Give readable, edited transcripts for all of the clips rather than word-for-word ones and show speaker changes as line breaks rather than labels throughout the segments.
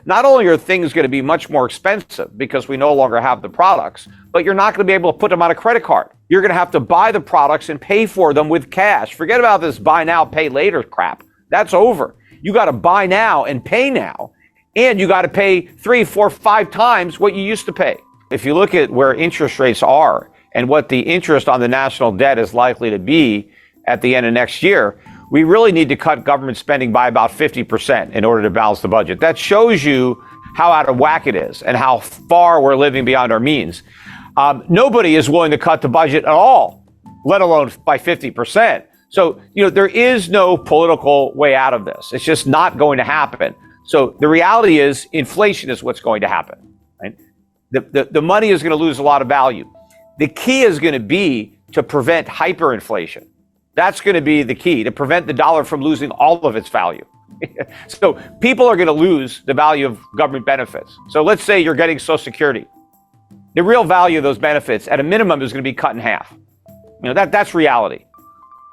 not only are things going to be much more expensive because we no longer have the products, but you're not going to be able to put them on a credit card. You're going to have to buy the products and pay for them with cash. Forget about this buy now, pay later crap. That's over. You got to buy now and pay now, and you got to pay 3, 4, 5 times what you used to pay. If you look at where interest rates are and what the interest on the national debt is likely to be at the end of next year, we really need to cut government spending by about 50% in order to balance the budget. That shows you how out of whack it is and how far we're living beyond our means. Nobody is willing to cut the budget at all, let alone by 50%. So, there is no political way out of this. It's just not going to happen. So the reality is inflation is what's going to happen. Right? The money is going to lose a lot of value. The key is going to be to prevent hyperinflation. That's going to be the key, to prevent the dollar from losing all of its value. So people are going to lose the value of government benefits. So let's say you're getting Social Security. The real value of those benefits at a minimum is going to be cut in half. That's reality.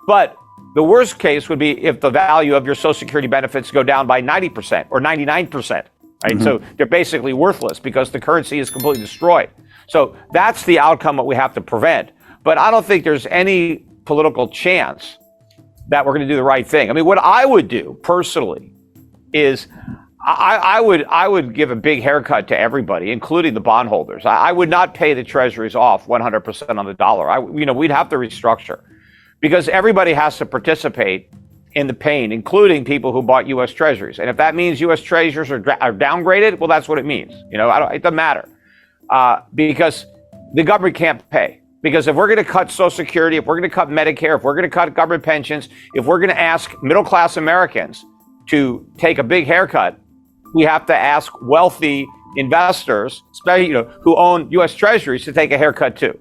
But the worst case would be if the value of your Social Security benefits go down by 90% or 99%. Right? Mm-hmm. So they're basically worthless because the currency is completely destroyed. So that's the outcome that we have to prevent. But I don't think there's any political chance that we're going to do the right thing. I mean, what I would do personally is I would give a big haircut to everybody, including the bondholders. I would not pay the treasuries off 100% on the dollar. We'd have to restructure because everybody has to participate in the pain, including people who bought U.S. treasuries. And if that means U.S. treasuries are downgraded, well, that's what it means. It doesn't matter because the government can't pay. Because if we're going to cut Social Security, if we're going to cut Medicare, if we're going to cut government pensions, if we're going to ask middle-class Americans to take a big haircut, we have to ask wealthy investors, especially who own U.S. treasuries, to take a haircut too.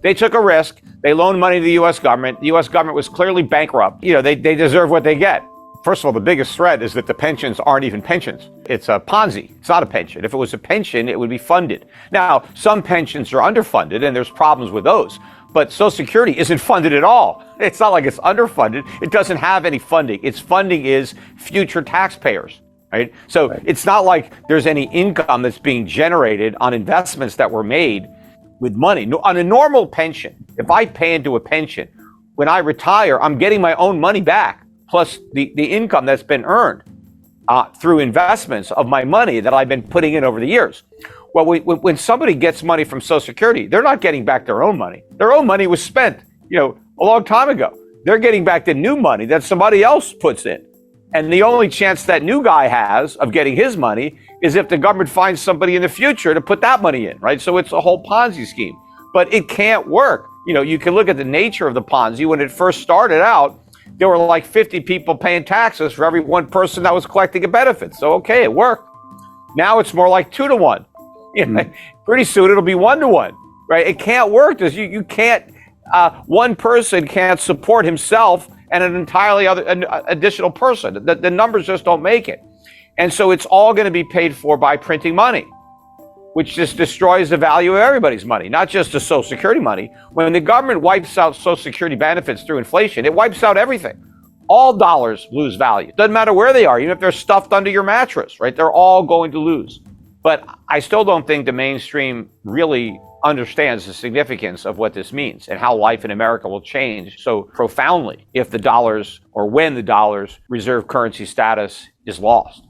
They took a risk. They loaned money to the U.S. government. The U.S. government was clearly bankrupt. They deserve what they get. First of all, the biggest threat is that the pensions aren't even pensions. It's a Ponzi. It's not a pension. If it was a pension, it would be funded. Now, some pensions are underfunded, and there's problems with those. But Social Security isn't funded at all. It's not like it's underfunded. It doesn't have any funding. Its funding is future taxpayers, right? So It's not like there's any income that's being generated on investments that were made with money. On a normal pension, if I pay into a pension, when I retire, I'm getting my own money back, plus the income that's been earned through investments of my money that I've been putting in over the years. Well, when somebody gets money from Social Security, they're not getting back their own money. Their own money was spent, a long time ago. They're getting back the new money that somebody else puts in. And the only chance that new guy has of getting his money is if the government finds somebody in the future to put that money in, right? So it's a whole Ponzi scheme. But it can't work. You can look at the nature of the Ponzi. When it first started out, there were like 50 people paying taxes for every one person that was collecting a benefit. So, okay, it worked. Now it's more like 2 to 1. Pretty soon it'll be 1 to 1, right? It can't work. You can't, one person can't support himself and an entirely additional person. The numbers just don't make it. And so it's all going to be paid for by printing money, which just destroys the value of everybody's money, not just the Social Security money. When the government wipes out Social Security benefits through inflation, it wipes out everything. All dollars lose value. Doesn't matter where they are, even if they're stuffed under your mattress, right? They're all going to lose. But I still don't think the mainstream really understands the significance of what this means and how life in America will change so profoundly if the dollars, or when the dollar's reserve currency status is lost.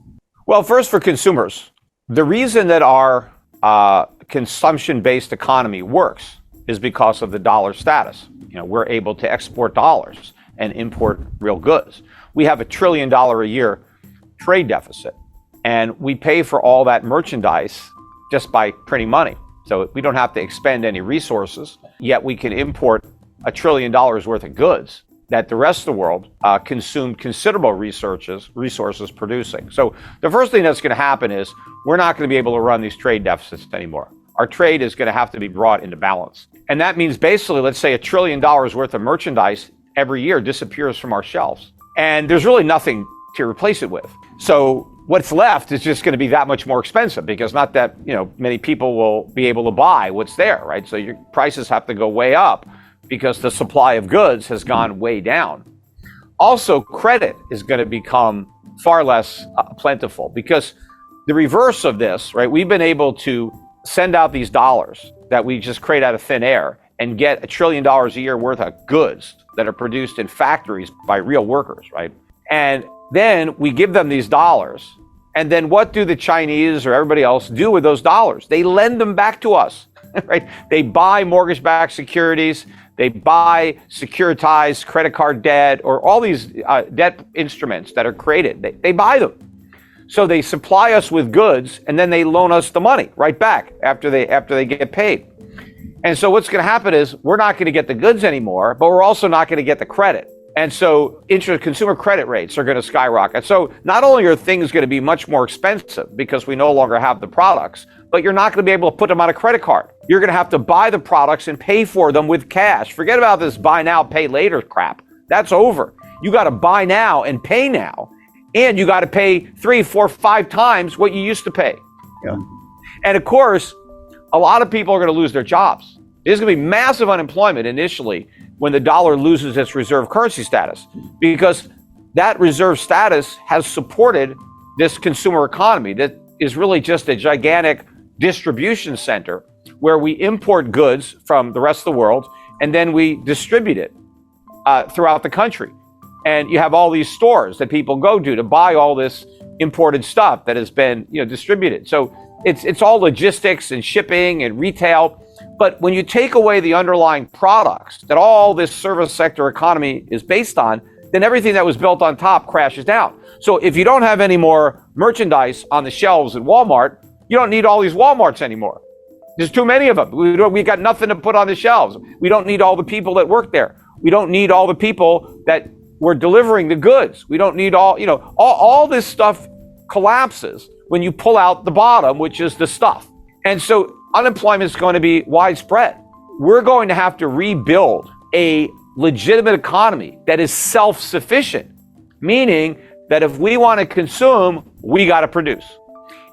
Well, first, for consumers, the reason that our consumption-based economy works is because of the dollar status. We're able to export dollars and import real goods. We have $1 trillion a year trade deficit, and we pay for all that merchandise just by printing money. So we don't have to expend any resources, yet we can import $1 trillion worth of goods that the rest of the world consumed considerable resources producing. So the first thing that's going to happen is we're not going to be able to run these trade deficits anymore. Our trade is going to have to be brought into balance. And that means basically, let's say $1 trillion worth of merchandise every year disappears from our shelves. And there's really nothing to replace it with. So what's left is just going to be that much more expensive because not that many people will be able to buy what's there, right? So your prices have to go way up because the supply of goods has gone way down. Also, credit is going to become far less plentiful because the reverse of this, right? We've been able to send out these dollars that we just create out of thin air and get $1 trillion a year worth of goods that are produced in factories by real workers, right? And then we give them these dollars. And then what do the Chinese or everybody else do with those dollars? They lend them back to us, right? They buy mortgage-backed securities. They buy securitized credit card debt or all these debt instruments that are created. They buy them. So they supply us with goods and then they loan us the money right back after they get paid. And so what's going to happen is we're not going to get the goods anymore, but we're also not going to get the credit. And so consumer credit rates are going to skyrocket. So not only are things going to be much more expensive because we no longer have the products, but you're not going to be able to put them on a credit card. You're going to have to buy the products and pay for them with cash. Forget about this buy now, pay later crap. That's over. You got to buy now and pay now. And you got to pay 3, 4, 5 times what you used to pay. Yeah. And of course, a lot of people are going to lose their jobs. There's going to be massive unemployment initially when the dollar loses its reserve currency status, because that reserve status has supported this consumer economy that is really just a gigantic distribution center where we import goods from the rest of the world and then we distribute it throughout the country. And you have all these stores that people go to buy all this imported stuff that has been, distributed. So it's all logistics and shipping and retail. But when you take away the underlying products that all this service sector economy is based on, then everything that was built on top crashes down. So if you don't have any more merchandise on the shelves at Walmart, you don't need all these Walmarts anymore. There's too many of them. We got nothing to put on the shelves. We don't need all the people that work there. We don't need all the people that were delivering the goods. We don't need all this stuff collapses when you pull out the bottom, which is the stuff. And so unemployment is going to be widespread. We're going to have to rebuild a legitimate economy that is self-sufficient, meaning that if we want to consume, we got to produce.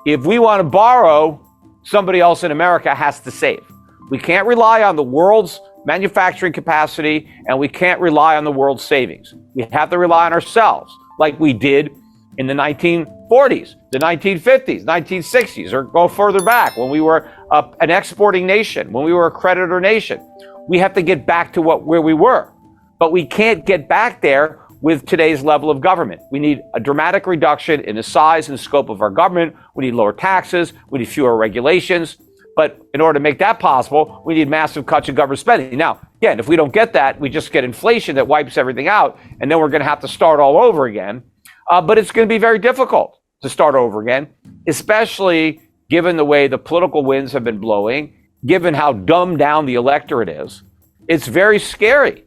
If we want to borrow, somebody else in America has to save. We can't rely on the world's manufacturing capacity, and we can't rely on the world's savings. We have to rely on ourselves, like we did in the 1940s, the 1950s, 1960s, or go further back when we were an exporting nation, when we were a creditor nation. We have to get back to where we were, but we can't get back there with today's level of government. We need a dramatic reduction in the size and scope of our government. We need lower taxes. We need fewer regulations. But in order to make that possible, we need massive cuts in government spending. Now, again, if we don't get that, we just get inflation that wipes everything out, and then we're going to have to start all over again. But it's going to be very difficult to start over again, especially given the way the political winds have been blowing, given how dumbed down the electorate is. It's very scary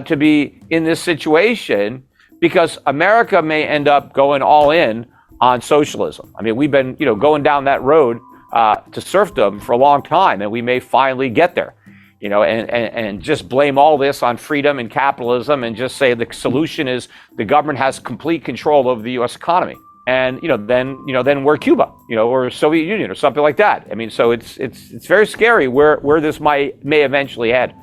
to be in this situation because America may end up going all in on socialism. I mean, we've been, going down that road to serfdom for a long time, and we may finally get there, and just blame all this on freedom and capitalism and just say the solution is the government has complete control over the U.S. economy. And, then we're Cuba, or Soviet Union or something like that. I mean, so it's very scary where this may eventually head.